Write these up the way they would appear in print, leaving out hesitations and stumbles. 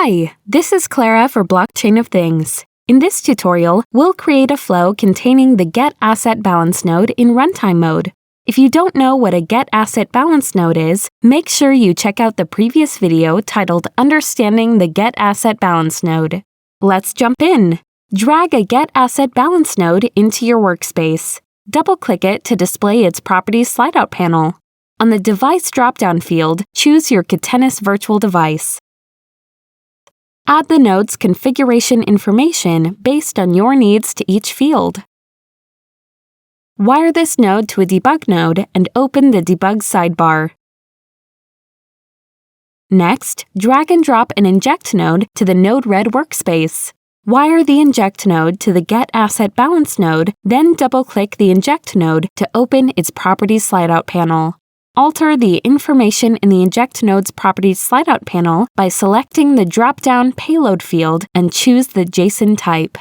Hi, this is Clara for Blockchain of Things. In this tutorial, we'll create a flow containing the Get Asset Balance node in runtime mode. If you don't know what a Get Asset Balance node is, make sure you check out the previous video titled Understanding the Get Asset Balance node. Let's jump in. Drag a Get Asset Balance node into your workspace. Double-click it to display its Properties slideout panel. On the Device drop-down field, choose your Catenis virtual device. Add the node's configuration information based on your needs to each field. Wire this node to a debug node and open the debug sidebar. Next, drag and drop an Inject node to the Node-RED workspace. Wire the Inject node to the Get Asset Balance node, then double-click the Inject node to open its Properties slideout panel. Alter the information in the Inject node's Properties slideout panel by selecting the drop-down Payload field and choose the JSON type.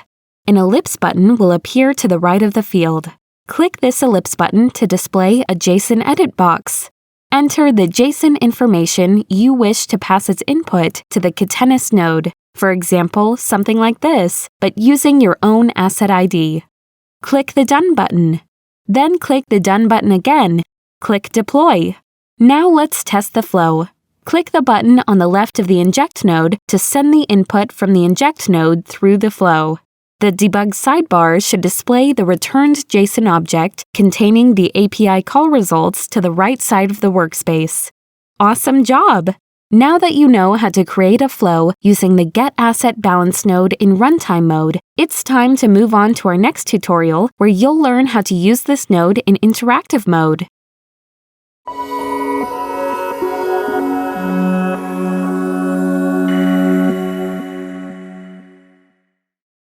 An ellipse button will appear to the right of the field. Click this ellipse button to display a JSON Edit Box. Enter the JSON information you wish to pass as input to the Catenis node, for example, something like this, but using your own asset ID. Click the Done button. Then click the Done button again. Click Deploy. Now let's test the flow. Click the button on the left of the Inject node to send the input from the Inject node through the flow. The debug sidebar should display the returned JSON object containing the API call results to the right side of the workspace. Awesome job! Now that you know how to create a flow using the Get Asset Balance node in runtime mode, it's time to move on to our next tutorial where you'll learn how to use this node in interactive mode.